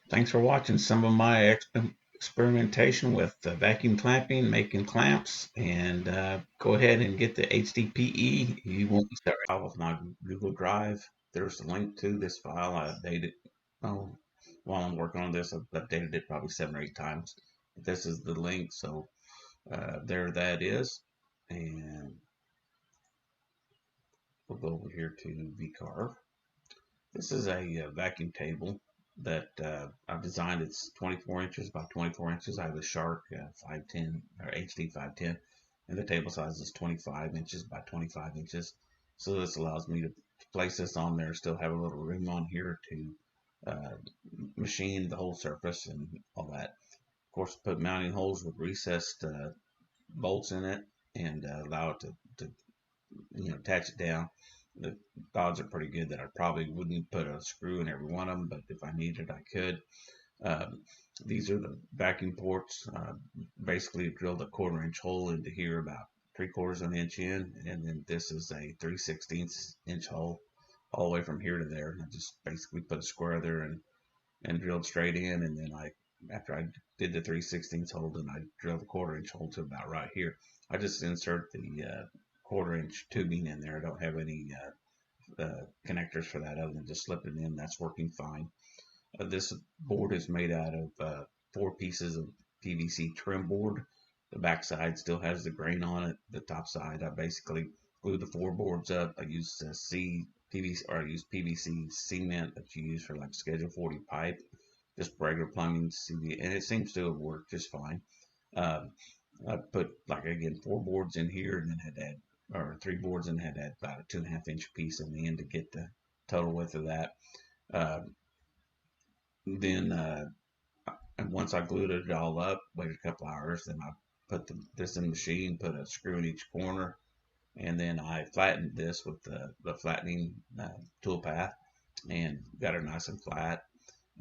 Thanks for watching some of my experimentation with vacuum clamping, making clamps, and go ahead and get the HDPE. You won't start out with my Google Drive. There's a link to this file. I updated. Oh, while I'm working on this, I've updated it probably 7 or 8 times. This is the link, so there that is. And we'll go over here to Vcarve. This is a vacuum table that I've designed. It's 24 inches by 24 inches. I have a Shark 510 or HD510, and the table size is 25 inches by 25 inches. So this allows me to place this on there, still have a little room on here to uh, machine the whole surface and all that. Of course, put mounting holes with recessed bolts in it and allow it to attach it down. The odds are pretty good that I probably wouldn't put a screw in every one of them, but if I needed, I could. Um, these are the vacuum ports. Basically, drilled a 1/4 inch hole into here, about 3/4 of an inch in, and then this is a 3/16 inch hole, all the way from here to there. And I just basically put a square there and drilled straight in, and then after I did the 3/16 hole, then I drilled a 1/4 inch hole to about right here. I just insert the 1/4 inch tubing in there. I don't have any connectors for that other than just slip it in. That's working fine. This board is made out of 4 pieces of PVC trim board. The back side still has the grain on it. The top side, I basically glued the 4 boards up. I used PVC, or I used PVC cement that you use for like Schedule 40 pipe, just regular plumbing CV, and it seems to have worked just fine. Um, I put, like, again, 4 boards in here, and then had to add, or 3 boards, and had to add about a 2.5 inch piece on the end to get the total width of that. Uh, then and once I glued it all up, waited a couple hours, then I put this in the machine, put a screw in each corner, and then I flattened this with the flattening tool path and got it nice and flat.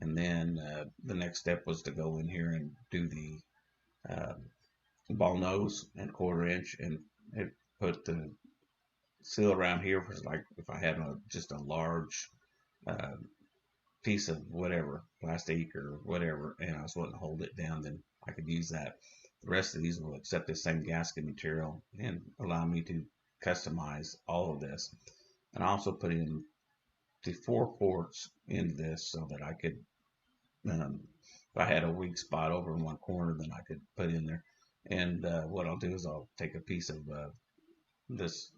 And then the next step was to go in here and do the uh, ball nose and 1/4 inch, and it put the seal around here was like if I had just a large uh, piece of whatever, plastic or whatever, and I was wanting to hold it down, then I could use that. The rest of these will accept the same gasket material and allow me to customize all of this. And I also put in the 4 ports into this so that I could, if I had a weak spot over in one corner, then I could put in there. And what I'll do is I'll take a piece of this,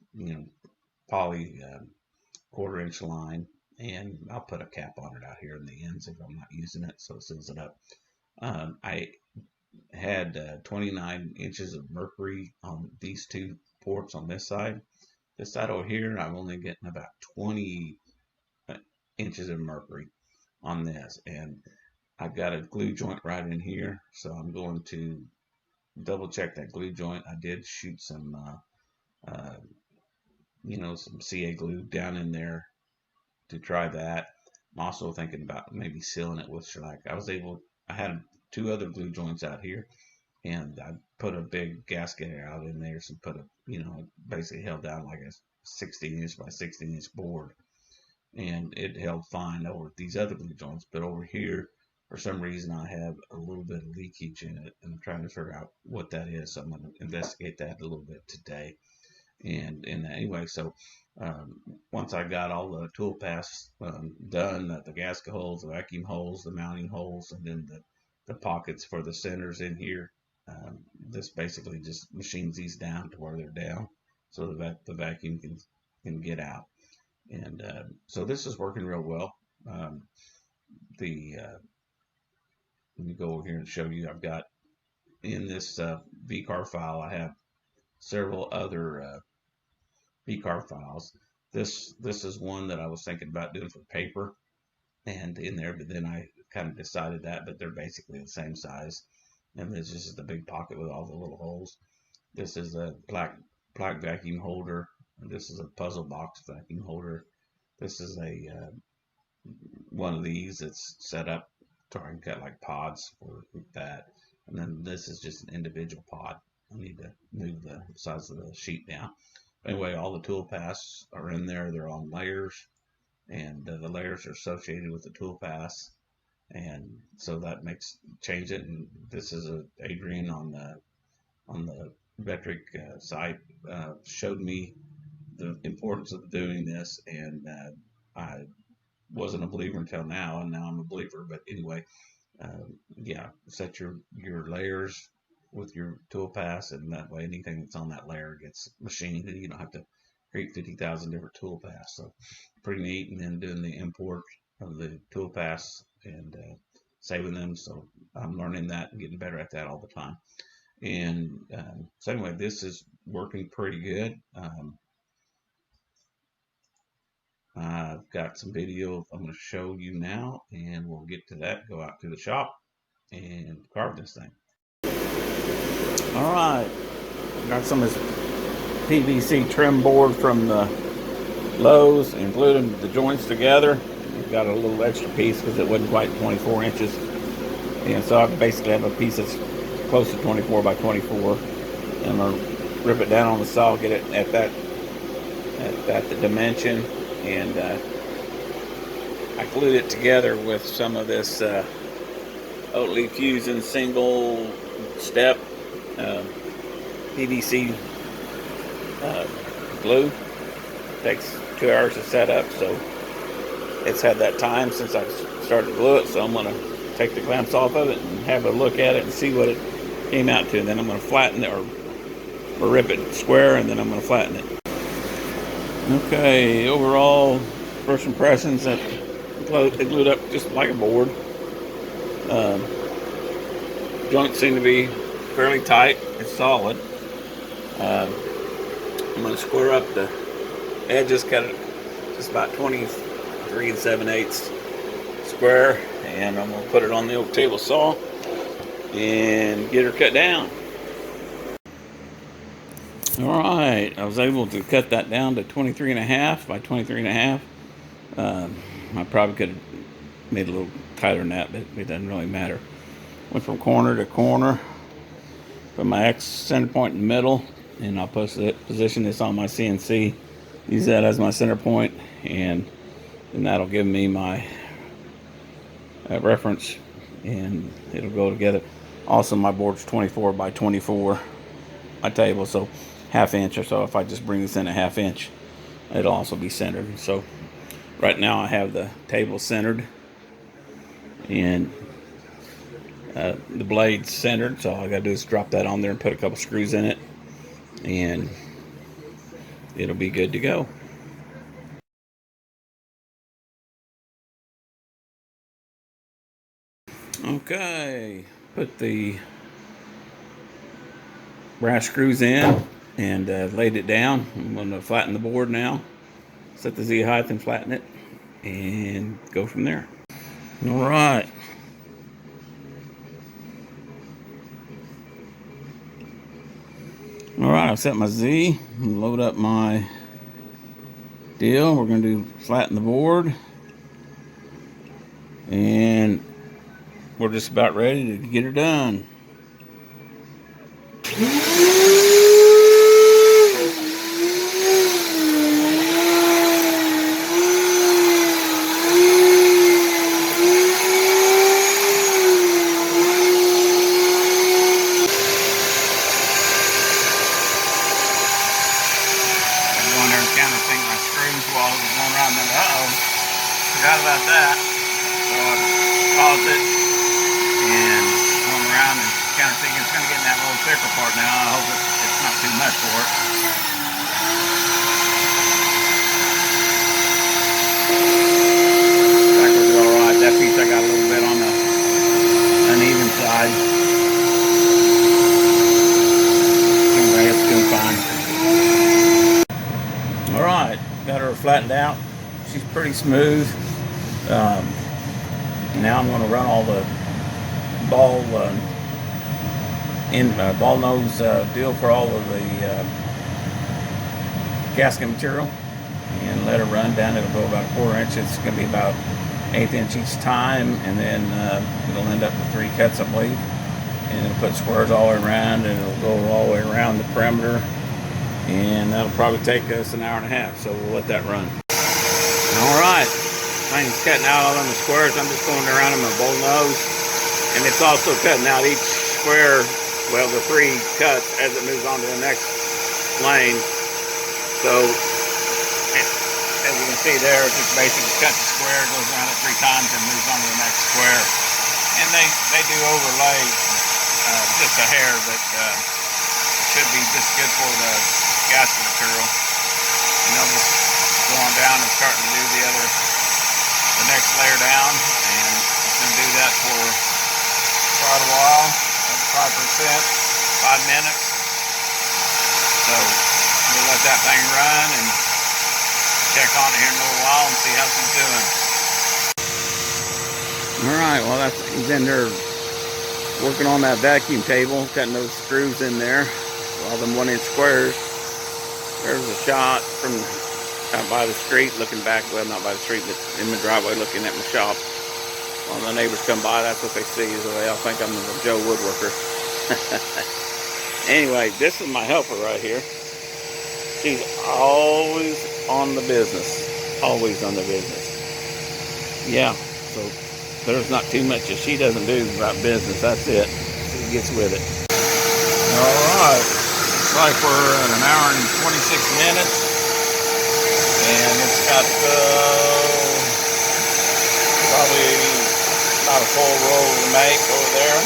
poly 1/4 inch line, and I'll put a cap on it out here in the ends if I'm not using it, so it seals it up. I had 29 inches of mercury on these 2 ports on this side. This side over here, I'm only getting about 20 inches of mercury on this, and I've got a glue joint right in here, so I'm going to double check that glue joint. I did shoot some, some CA glue down in there to try that. I'm also thinking about maybe sealing it with shellac. I had 2 other glue joints out here, and I put a big gasket out in there, so put a, basically held down like a 16 inch by 16 inch board, and it held fine over these other glue joints. But over here, for some reason, I have a little bit of leakage in it, and I'm trying to figure out what that is. So I'm going to investigate that a little bit today. And anyway, so um, once I got all the tool paths done, the gasket holes, the vacuum holes, the mounting holes, and then the pockets for the centers in here, this basically just machines these down to where they're down, so that the vacuum can get out. And so this is working real well. Um, the Let me go over here and show you. I've got in this Vcarve file, I have several other Vcarve files. This is one that I was thinking about doing for paper and in there, but then I kind of decided that, but they're basically the same size. And this is the big pocket with all the little holes. This is a plaque vacuum holder. This is a puzzle box vacuum holder. This is a one of these that's set up to I can cut like pods for that. And then this is just an individual pod. I need to move the size of the sheet down. Anyway, all the tool paths are in there. They're on layers, and the layers are associated with the tool paths. and so that makes change it. And this is Adrian on the Vectric site showed me the importance of doing this, and I wasn't a believer until now, and now I'm a believer. But anyway, yeah, set your layers with your tool pass, and that way anything that's on that layer gets machined, and you don't have to create 50,000 different tool pass. So pretty neat. And then doing the import of the tool pass and saving them. So I'm learning that and getting better at that all the time. And so anyway, this is working pretty good. I've got some video I'm going to show you now, and we'll get to that. Go out to the shop and carve this thing. All right, got some of this PVC trim board from the Lowe's, including the joints together. We've got a little extra piece because it wasn't quite 24 inches, and so I basically have a piece that's close to 24 by 24. And I'm gonna rip it down on the saw, get it at the dimension, and I glued it together with some of this Oatly Fusion single step PVC glue. Takes 2 hours to set up, so it's had that time since I started to glue it. So I'm gonna take the clamps off of it and have a look at it and see what it came out to. And then I'm gonna flatten it or rip it square, and then I'm gonna flatten it. Okay, overall first impressions, that it glued up just like a board. Joints seem to be fairly tight. It's solid. I'm going to square up the edges, cut it just about 23 7/8 square, and I'm going to put it on the oak table saw and get her cut down. All right, I was able to cut that down to 23.5 by 23.5. I probably could have made it a little tighter than that, but it doesn't really matter. Went from corner to corner, put my X center point in the middle, and I'll position this on my CNC. Use that as my center point, and then that'll give me my reference, and it'll go together. Also, my board's 24 by 24, my table, so ½ inch or so. If I just bring this in a ½ inch, it'll also be centered. So right now I have the table centered, and the blade's centered, so all I gotta do is drop that on there and put a couple screws in it, and it'll be good to go. Okay, put the brass screws in and laid it down. I'm going to flatten the board now, set the Z height and flatten it, and go from there. All right. All right, I've set my Z, load up my deal. We're going to flatten the board, and we're just about ready to get her done. Forgot about that, so I paused it and going around and kind of thinking it's going to get in that little thicker part now. I hope it's not too much for it. Backwards are alright. That piece I got a little bit on the uneven side. Anyway, it's doing fine. Alright, got her flattened out. She's pretty smooth. Now I'm going to run all the ball ball nose deal for all of the gasket material, and let it run down. It'll go about 1/4 inch. It's going to be about 1/8 inch each time, and then it'll end up with 3 cuts, I believe. And it'll put squares all the way around, and it'll go all the way around the perimeter. And that'll probably take us 1.5 hours, so we'll let that run. All right, thing's cutting out all on the squares. I'm just going around in my bull nose, and it's also cutting out each square, well, the 3 cuts as it moves on to the next lane. So as you can see there, it just basically cuts the square, goes around it 3 times, and moves on to the next square. And they do overlay just a hair, but it should be just good for the gasket material. And they'll just go on down and start to do the next layer down, and it's going to do that for quite a while, at 5%, 5 minutes. So we'll let that thing run and check on it here in a little while and see how she's doing. Alright, well he's in there working on that vacuum table, cutting those screws in there, all them 1-inch squares. There's a shot from out by the street, looking back, well, not by the street, but in the driveway looking at my shop. When the neighbors come by, that's what they see, is they all think I'm the Joe Woodworker. Anyway, this is my helper right here. She's always on the business. Always on the business. Yeah, so there's not too much that she doesn't do about business. That's it. She gets with it. Alright. Looks like we're at 1 hour and 26 minutes. And it's got probably about a full roll to make over there.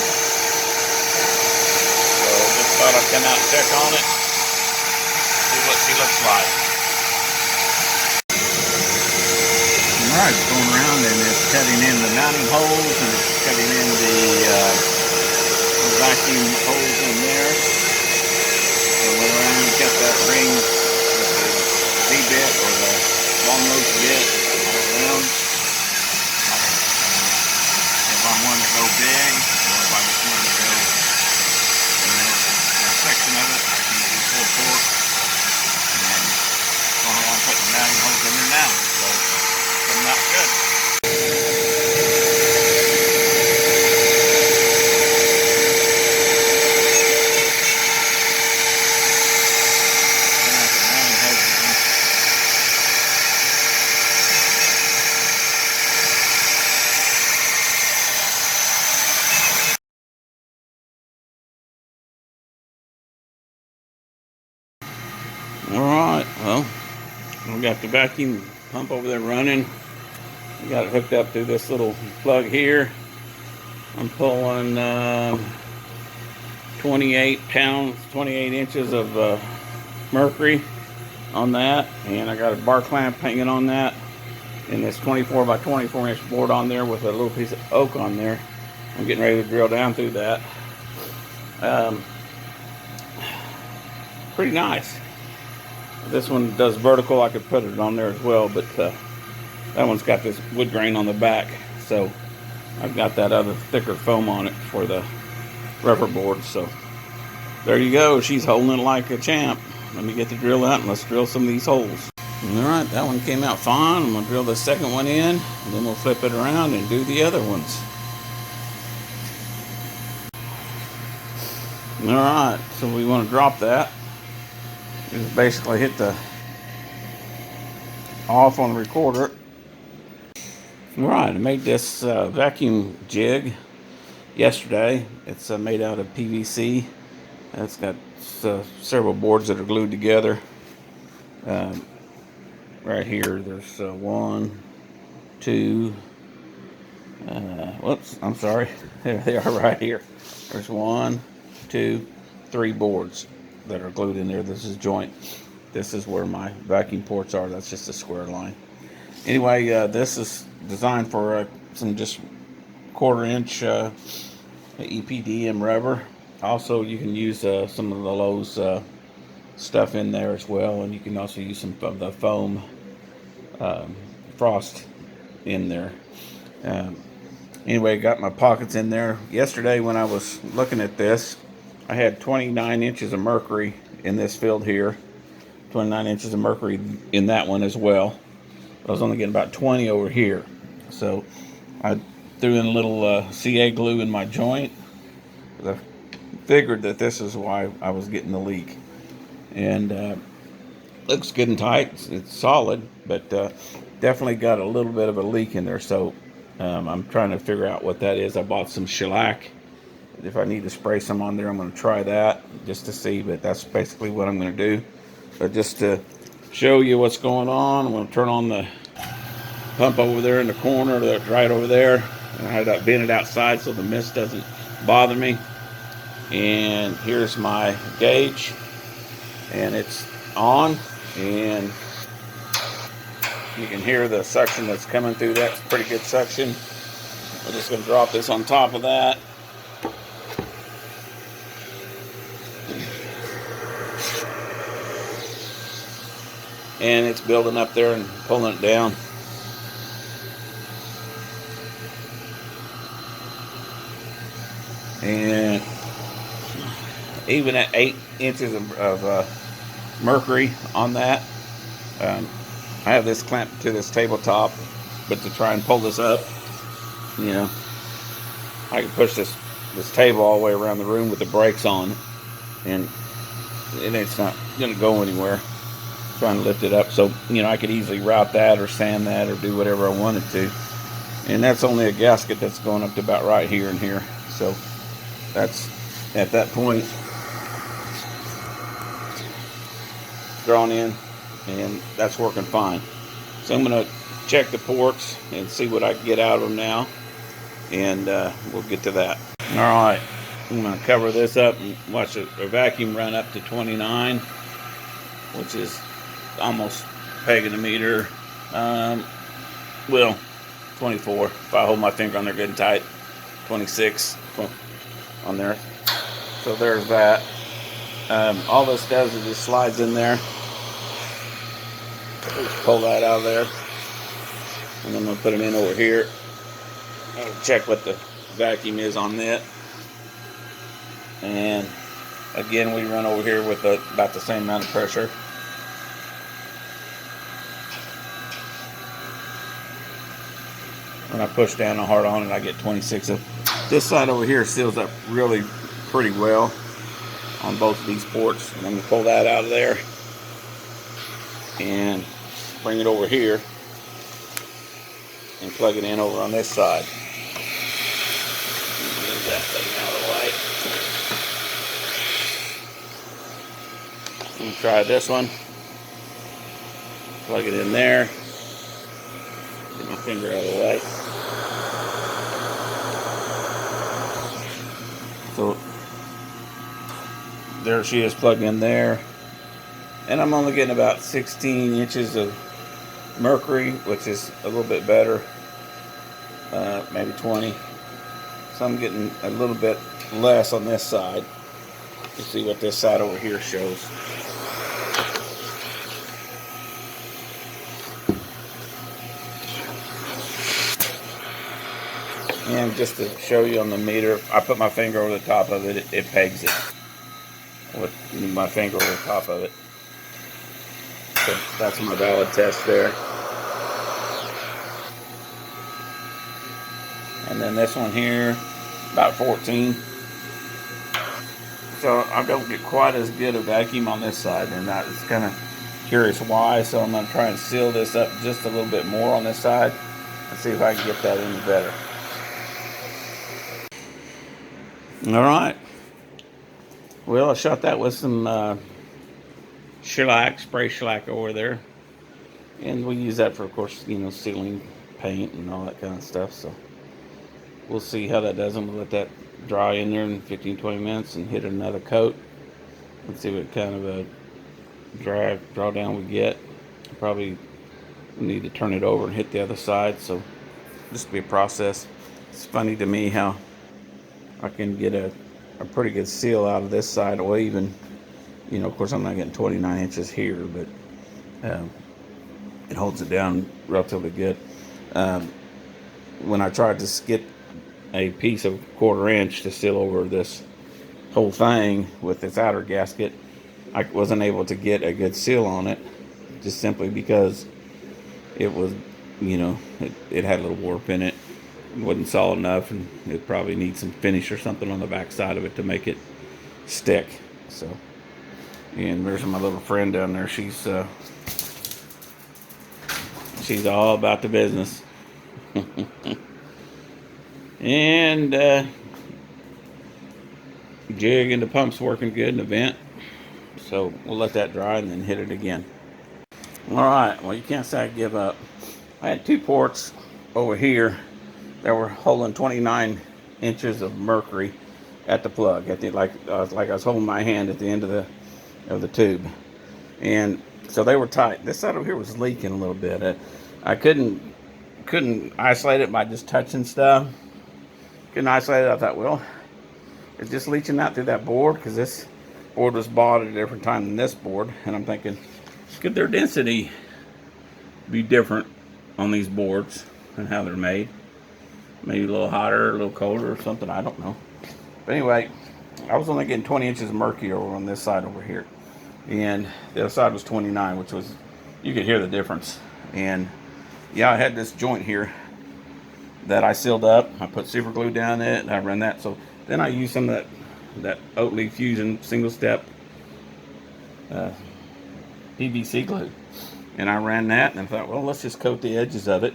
So just thought I'd come out and check on it. See what she looks like. Alright, it's going around and it's cutting in the mounting holes and it's cutting in the vacuum holes in there. So went around and cut that ring with the V-bit or the long nose bit all around. If I want to go big or if I just want to go in a section of it, I can do full torque. And going around putting the mounting holes in there now. So coming out good. Alright, well, we got the vacuum pump over there running. We got it hooked up to this little plug here. I'm pulling 28 pounds, 28 inches of mercury on that, and I got a bar clamp hanging on that, and this 24 by 24 inch board on there with a little piece of oak on there. I'm getting ready to drill down through that. Pretty nice. This one does vertical. I could put it on there as well, but that one's got this wood grain on the back, so I've got that other thicker foam on it for the rubber board. So there you go. She's holding it like a champ. Let me get the drill out and let's drill some of these holes. Alright, that one came out fine. I'm going to drill the second one in, and then we'll flip it around and do the other ones. Alright, so we want to drop that. Just basically hit the off on the recorder. Alright, I made this vacuum jig yesterday. It's made out of PVC. It's got several boards that are glued together. Right here, there's 1, 2, whoops, I'm sorry. There they are right here. There's 1, 2, 3 boards that are glued in there. This is joint. This is where my vacuum ports are. That's just a square line. Anyway, this is designed for some just 1/4 inch EPDM rubber. Also, you can use some of the Lowe's stuff in there as well, and you can also use some of the foam frost in there. Anyway, got my pockets in there. Yesterday when I was looking at this, I had 29 inches of mercury in this field here, 29 inches of mercury in that one as well. I was only getting about 20 over here. So I threw in a little CA glue in my joint. I figured that this is why I was getting the leak. And looks good and tight. It's solid, but definitely got a little bit of a leak in there. So I'm trying to figure out what that is. I bought some shellac. If I need to spray some on there, I'm going to try that just to see, but that's basically what I'm going to do. But just to show you what's going on, I'm going to turn on the pump over there in the corner, that's right over there. I had that vented outside so the mist doesn't bother me. And here's my gauge, and it's on, and you can hear the suction that's coming through. That's pretty good suction. We're just going to drop this on top of that. And it's building up there and pulling it down. And even at 8 inches of mercury on that, I have this clamped to this tabletop, but to try and pull this up, you know, I can push this table all the way around the room with the brakes on, and it's not going to go anywhere. Trying to lift it up, so you know I could easily route that or sand that or do whatever I wanted to. And that's only a gasket that's going up to about right here and here. So that's at that point drawn in, and that's working fine. So I'm going to check the ports and see what I can get out of them now, and we'll get to that. All right, I'm going to cover this up and watch a vacuum run up to 29, which is almost pegging the meter. Well, 24 if I hold my finger on there good and tight. 26 on there. So there's that. All this does is just slides in there. Just pull that out of there, and I'm going to put them in over here. I'll check what the vacuum is on that. And again, we run over here with about the same amount of pressure. When I push down hard on it, I get 26. So this side over here seals up really pretty well on both of these ports. And I'm going to pull that out of there and bring it over here and plug it in over on this side. Move that thing out of the way. Let me try this one. Plug it in there. Get my finger out of the way. So there she is plugged in there. And I'm only getting about 16 inches of mercury, which is a little bit better. Maybe 20. So I'm getting a little bit less on this side. Let's see what this side over here shows. And just to show you on the meter, I put my finger over the top of it, it pegs it with my finger over the top of it. So that's my valid test there. And then this one here, about 14. So I don't get quite as good a vacuum on this side, and I was kind of curious why. So I'm going to try and seal this up just a little bit more on this side and see if I can get that any better. All right. Well, I shot that with some shellac, spray shellac over there, and we use that for, of course, you know, sealing paint and all that kind of stuff. So we'll see how that does. I'm gonna let that dry in there in 15-20 minutes and hit another coat and see what kind of a draw down we get. Probably need to turn it over and hit the other side. So this will be a process. It's funny to me how I can get a pretty good seal out of this side, or even, you know, of course I'm not getting 29 inches here, but it holds it down relatively good. When I tried to get a piece of 1/4 inch to seal over this whole thing with this outer gasket, I wasn't able to get a good seal on it, just simply because it was, you know, it had a little warp in it. It wasn't solid enough, and it probably needs some finish or something on the back side of it to make it stick. So And there's my little friend down there. She's all about the business. And jig and the pump's working good in the vent. So we'll let that dry and then hit it again. Alright, well, you can't say I give up. I had 2 ports over here that were holding 29 inches of mercury at the plug. At the, like I was holding my hand at the end of the tube. And so they were tight. This side over here was leaking a little bit. I couldn't isolate it by just touching stuff. Couldn't isolate it. I thought, well, it's just leaching out through that board, because this board was bought at a different time than this board. And I'm thinking, could their density be different on these boards and how they're made? Maybe a little hotter, a little colder or something, I don't know. But anyway, I was only getting 20 inches of mercury over on this side over here. And the other side was 29, which was, you could hear the difference. And yeah, I had this joint here that I sealed up. I put super glue down it, and I run that. So then I used some of that Oatly Fusion single step PVC glue. And I ran that, and I thought, well, let's just coat the edges of it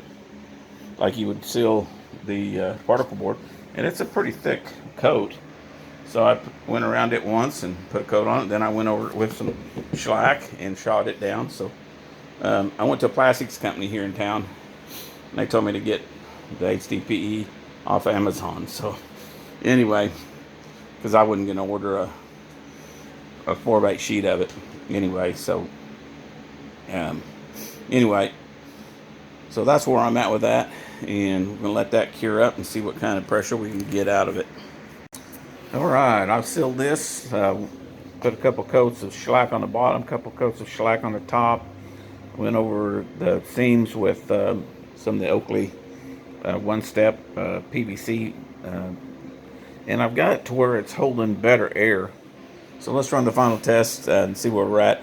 like you would seal the particle board. And it's a pretty thick coat. So I went around it once and put a coat on it. Then I went over it with some shellac and shot it down. So I went to a plastics company here in town, and they told me to get the HDPE off Amazon. So anyway, because I wasn't going to order a 4x8 sheet of it anyway. So anyway, so that's where I'm at with that, and we're going to let that cure up and see what kind of pressure we can get out of it. Alright, I've sealed this, put a couple coats of shellac on the bottom, a couple coats of shellac on the top, went over the seams with some of the Oatly one-step PVC, and I've got it to where it's holding better air. So let's run the final test and see where we're at.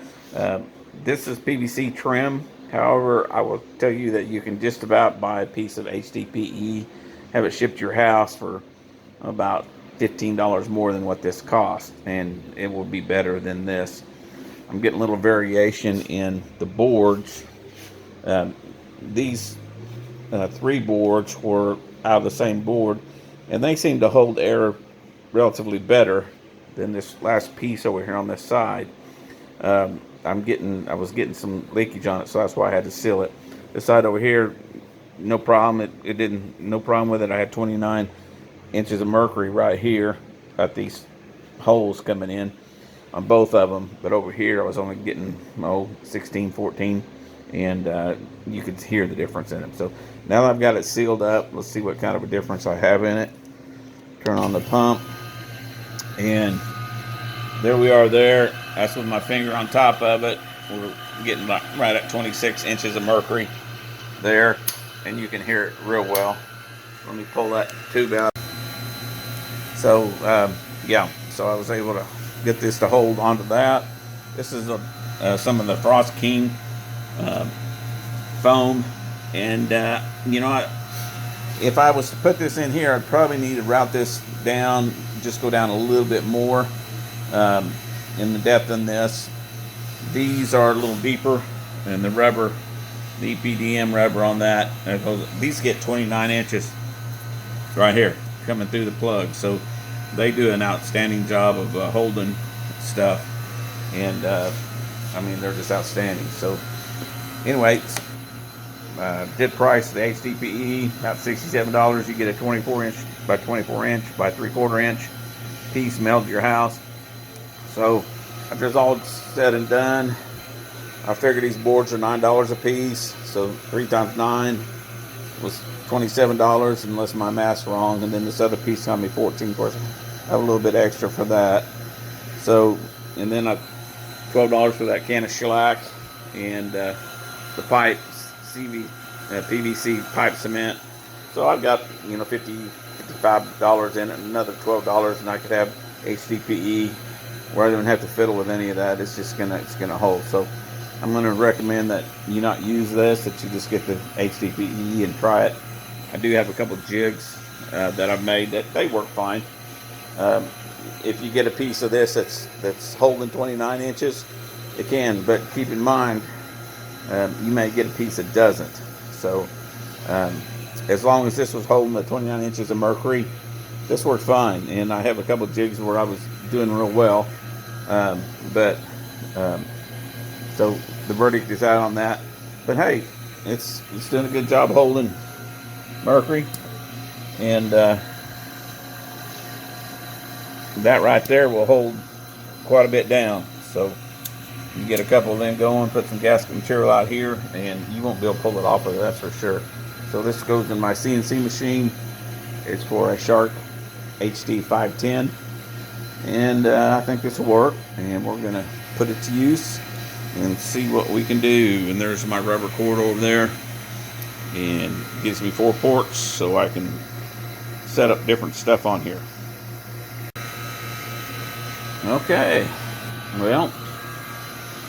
This is PVC trim. However, I will tell you that you can just about buy a piece of HDPE, have it shipped to your house for about $15 more than what this cost, and it will be better than this. I'm getting a little variation in the boards. These 3 boards were out of the same board, and they seem to hold air relatively better than this last piece over here on this side. I was getting some leakage on it, so that's why I had to seal it. This side over here, no problem. It didn't, no problem with it. I had 29 inches of mercury right here at these holes coming in on both of them, but over here I was only getting 16, 14, and you could hear the difference in it. So now that I've got it sealed up, let's see what kind of a difference I have in it. Turn on the pump, and there we are there. That's with my finger on top of it. We're getting right at 26 inches of mercury there, and you can hear it real well. Let me pull that tube out. So yeah, so I was able to get this to hold onto that. This is some of the Frost King foam, and you know, if I was to put this in here, I'd probably need to route this down, just go down a little bit more in the depth than this. These are a little deeper, and the rubber, the EPDM rubber on that, these get 29 inches right here coming through the plug. So they do an outstanding job of holding stuff, and I mean, they're just outstanding. So anyway, did price the HDPE about $67. You get a 24 inch by 24 inch by 3/4 inch piece mailed to your house. So after it's all said and done, I figure these boards are $9 a piece. So 3 times 9 was $27, unless my math's wrong. And then this other piece got me 14. Of course, I have a little bit extra for that. So, and then I $12 for that can of shellac, and the pipe, PVC pipe cement. So I've got, you know, $55 in it, and another $12, and I could have HDPE where I don't have to fiddle with any of that. It's gonna hold. So I'm gonna recommend that you not use this, that you just get the HDPE and try it. I do have a couple of jigs that I've made that they work fine. if you get a piece of this that's holding 29 inches, it can. But keep in mind, you may get a piece that doesn't. So as long as this was holding the 29 inches of mercury, this worked fine. And I have a couple of jigs where I was doing real well. So the verdict is out on that. But hey, it's doing a good job holding mercury. And that right there will hold quite a bit down. So you get a couple of them going, put some gasket material out here, and you won't be able to pull it off of it, that's for sure. So this goes in my CNC machine. It's for a Shark HD510, and I think this will work, and we're gonna put it to use and see what we can do. And there's my rubber cord over there, and it gives me 4 ports so I can set up different stuff on here. Okay, well,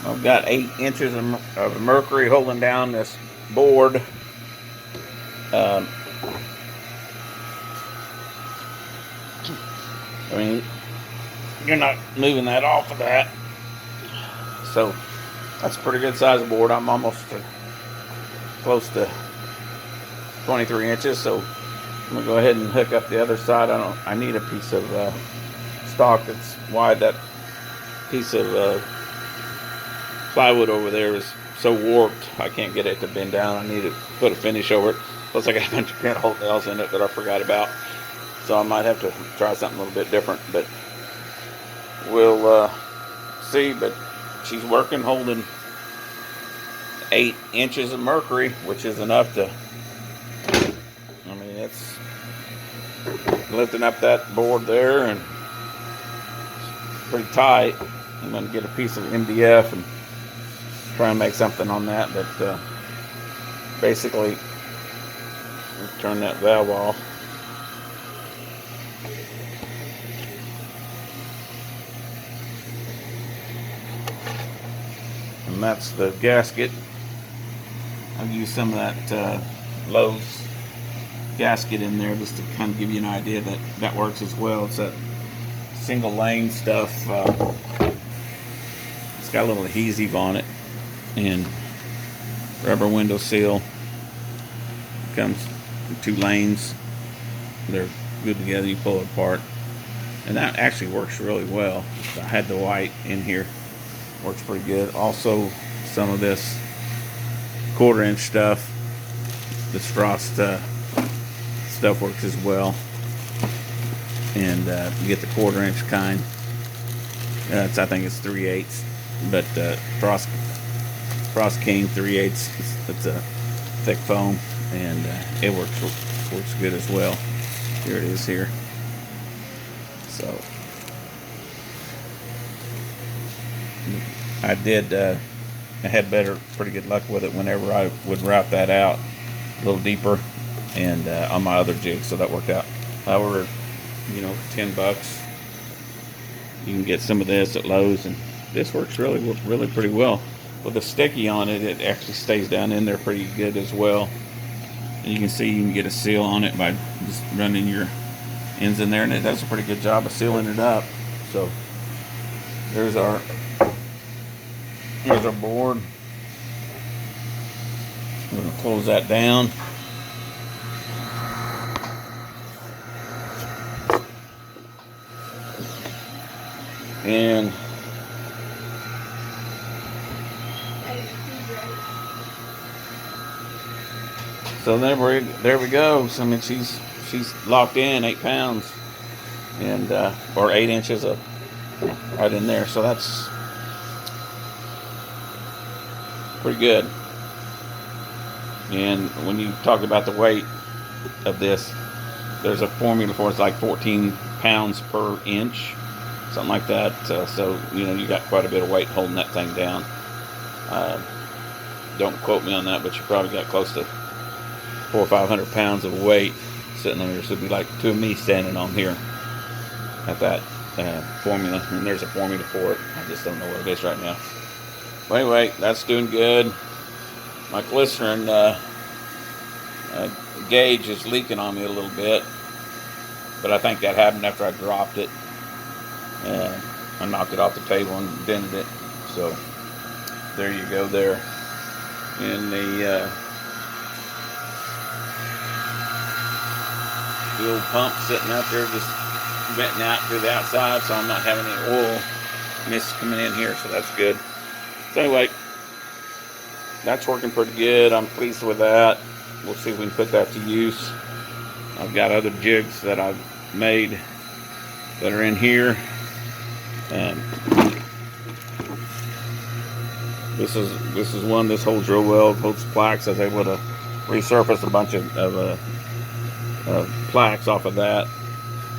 I've got 8 inches of mercury holding down this board. I mean, you're not moving that off of that. So that's a pretty good size board. I'm almost close to 23 inches. So I'm gonna go ahead and hook up the other side. I need a piece of stock that's wide. That piece of plywood over there is so warped I can't get it to bend down. I need to put a finish over it. Plus I got a bunch of pinhole nails in it that I forgot about, so I might have to try something a little bit different, but we'll see. But she's working, holding 8 inches of mercury, which is enough to, I mean, it's lifting up that board there, and it's pretty tight. I'm going to get a piece of MDF and try and make something on that, but basically turn that valve off. And that's the gasket. I've used some of that Lowe's gasket in there just to kind of give you an idea that that works as well. It's that single lane stuff. It's got a little adhesive on it, and rubber window seal. Comes in 2 lanes. They're good together. You pull it apart, and that actually works really well. I had the white in here, works pretty good. Also, some of this 1/4 inch stuff, this frost stuff works as well. And you get the 1/4 inch kind. I think it's 3/8, but Frost King 3/8. It's a thick foam, and it works good as well. Here it is here. So I had pretty good luck with it whenever I would route that out a little deeper, and on my other jig, so that worked out. However, you know, $10 you can get some of this at Lowe's, and this works really pretty well. With the sticky on it, it actually stays down in there pretty good as well. And you can see you can get a seal on it by just running your ends in there, and it does a pretty good job of sealing it up. So here's our board. I'm going to close that down. And so there we go. So, I mean, she's locked in 8 pounds, and or 8 inches of right in there. So that's pretty good. And when you talk about the weight of this, there's a formula for it. It's like 14 pounds per inch, something like that. So you know, you got quite a bit of weight holding that thing down. Don't quote me on that, but you probably got close to 400 or 500 pounds of weight sitting on here. So it'd be like 2 of me standing on here at that formula. And there's a formula for it. I just don't know what it is right now. But anyway, that's doing good. My glycerin gauge is leaking on me a little bit, but I think that happened after I dropped it. I knocked it off the table and dented it. So there you go there. And the old pump sitting out there just venting out through the outside, so I'm not having any oil mist coming in here, so that's good. So anyway, that's working pretty good. I'm pleased with that. We'll see if we can put that to use. I've got other jigs that I've made that are in here. This is one. This holds real well. It holds plaques. I was able to resurface a bunch of plaques off of that.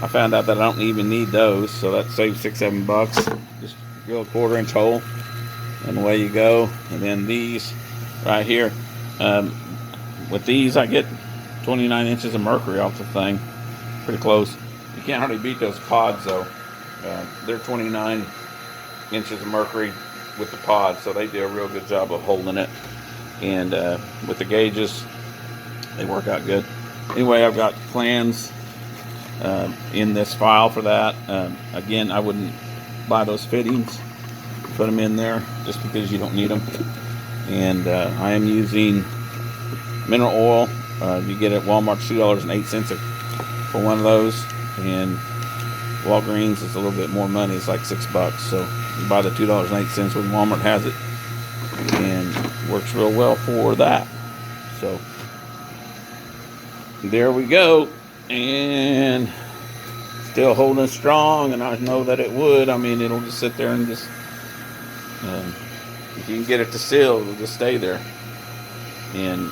I found out that I don't even need those, so that saves $6-7. Just drill a 1/4-inch hole, and away you go. And then these right here, with these I get 29 inches of mercury off the thing. Pretty close. You can't hardly beat those pods though. They're 29 inches of mercury with the pod, so they do a real good job of holding it. And with the gauges, they work out good. Anyway, I've got plans in this file for that. Again, I wouldn't buy those fittings, put them in there just because you don't need them. And I am using mineral oil. You get it at Walmart, $2.08 for one of those, and Walgreens is a little bit more money. It's like $6. So you buy the $2.08 when Walmart has it, and it works real well for that. So there we go. And still holding strong, and I know that it would. I mean, it'll just sit there and just if you can get it to seal, it'll just stay there. And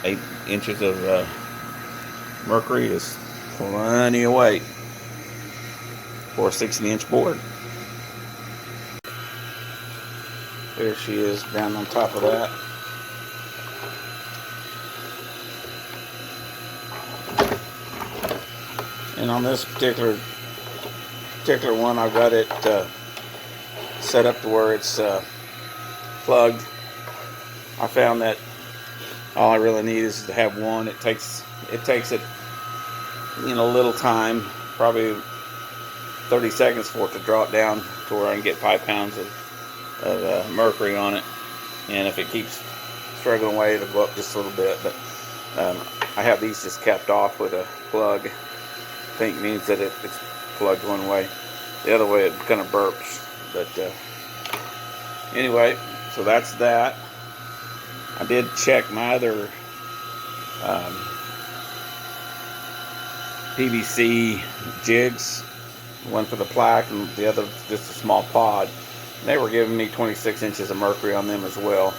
8 inches of mercury is plenty of weight for a 60-inch board. There she is down on top of that. And on this particular one, I've got it set up to where it's plugged. I found that all I really need is to have one. It takes it, you know, a little time, probably 30 seconds for it to draw it down to where I can get 5 pounds of mercury on it. And if it keeps struggling away, it'll go up just a little bit. But I have these just capped off with a plug. I think means that it's plugged one way. The other way it kind of burps. But anyway, so that's that. I did check my other PVC jigs, one for the plaque and the other just a small pod. They were giving me 26 inches of mercury on them as well.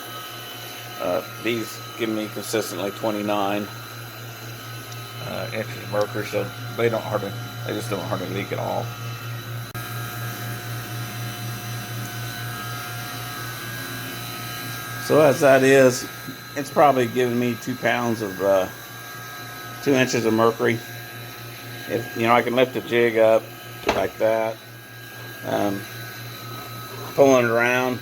These give me consistently 29 inches of mercury, so they just don't hardly leak at all. So as that is, it's probably giving me 2 pounds of 2 inches of mercury. If you know, I can lift the jig up like that, pulling it around.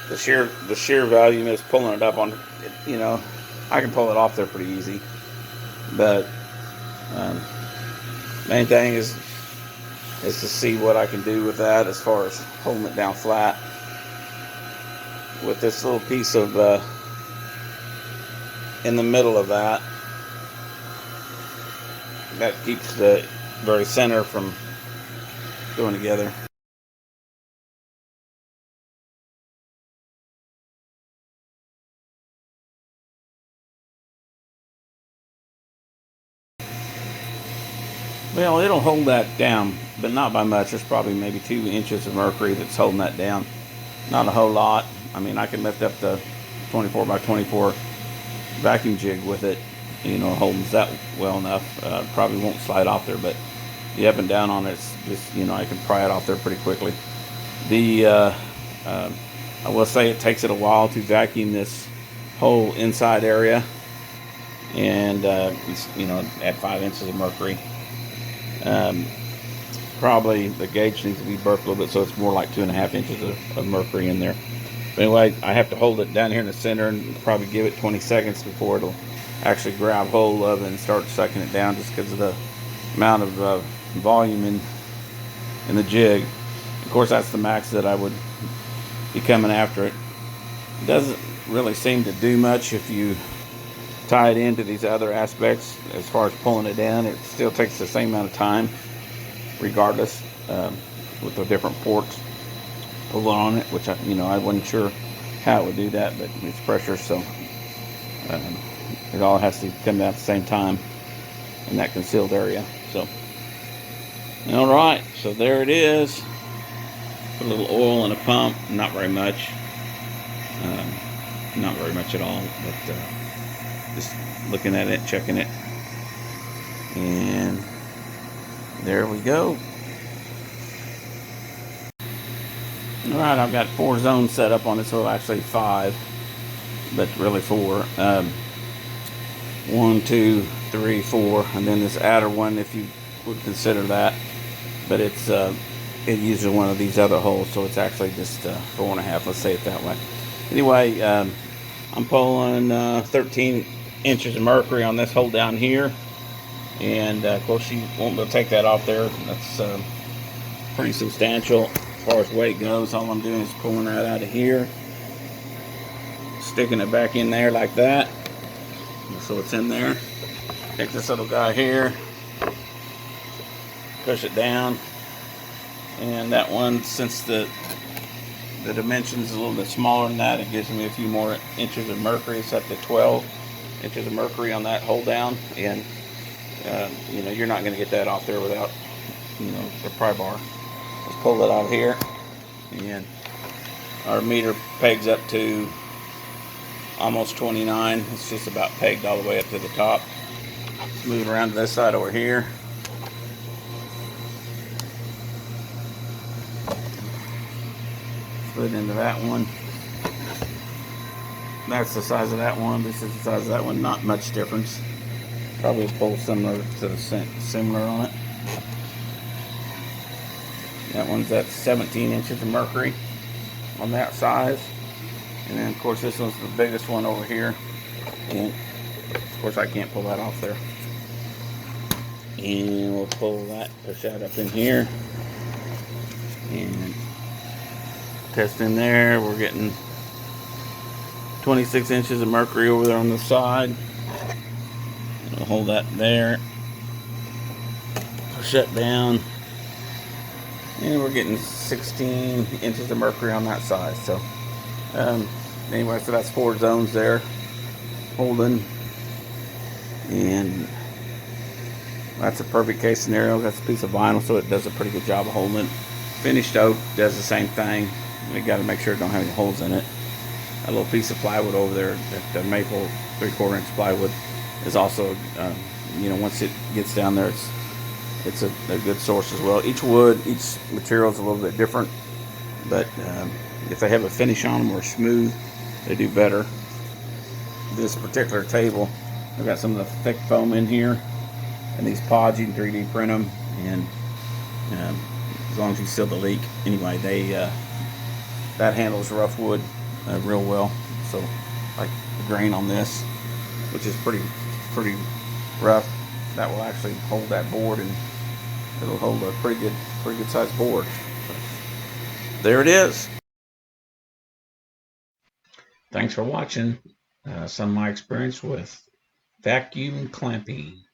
The shear volume is pulling it up on. You know, I can pull it off there pretty easy. But main thing is to see what I can do with that as far as holding it down flat. With this little piece of in the middle of that keeps the very center from going together. Well, it'll hold that down, but not by much. There's probably maybe 2 inches of mercury that's holding that down. Not a whole lot. I mean, I can lift up the 24 by 24 vacuum jig with it. You know, holds that well enough. Probably won't slide off there, but the up and down on it's just, you know, I can pry it off there pretty quickly. I will say it takes it a while to vacuum this whole inside area, and it's, you know, at 5 inches of mercury. Probably the gauge needs to be burped a little bit, so it's more like 2.5 inches of mercury in there. But anyway, I have to hold it down here in the center and probably give it 20 seconds before it'll actually grab hold of it and start sucking it down, just because of the amount of volume in the jig. Of course, that's the max that I would be coming after it. It doesn't really seem to do much if you tie it into these other aspects. As far as pulling it in, it still takes the same amount of time regardless, with the different ports pulled on it, which I wasn't sure how it would do that, but it's pressure, so it all has to come out at the same time in that concealed area. So all right, so there it is. Put a little oil in a pump, not very much, not very much at all, but just looking at it, checking it, and there we go. All right, I've got 4 zones set up on this, so actually 5, but really 4. 1, 2, 3, 4, and then this outer one, if you would consider that, but it uses one of these other holes, so it's actually just 4.5. Let's say it that way. Anyway, I'm pulling 13 inches of mercury on this hole down here, and of course you won't be able to take that off there. That's pretty substantial as far as weight goes. All I'm doing is pulling that out of here, sticking it back in there like that, so it's in there. Take this little guy here, push it down, and that one, since the dimensions is a little bit smaller than that, it gives me a few more inches of mercury. It's up to 12 inches of mercury on that hold down, and you're not going to get that off there without the pry bar. Let's pull it out of here, and our meter pegs up to almost 29. It's just about pegged all the way up to the top. Let's move around to this side over here. Put it into that one. That's the size of that one. This is the size of that one. Not much difference. Probably both similar on it. That one's at 17 inches of mercury on that size. And then of course this one's the biggest one over here. And of course I can't pull that off there. And we'll pull that, push that up in here. And test in there. We're getting 26 inches of mercury over there on the side. We'll hold that there. Push that down. And we're getting 16 inches of mercury on that side. So anyway, so that's 4 zones there holding, and that's a perfect case scenario. That's a piece of vinyl, so it does a pretty good job of holding it. Finished oak does the same thing. We got to make sure it don't have any holes in it. A little piece of plywood over there, the maple 3/4 inch plywood, is also once it gets down there, it's a good source as well. Each material is a little bit different, but if they have a finish on them or smooth, they do better. This particular table, I've got some of the thick foam in here, and these pods you can 3D print them, and as long as you seal the leak. Anyway, that handles rough wood real well. So like the grain on this, which is pretty rough, that will actually hold that board, and it'll hold a pretty good sized board. There it is. Thanks for watching some of my experience with vacuum clamping.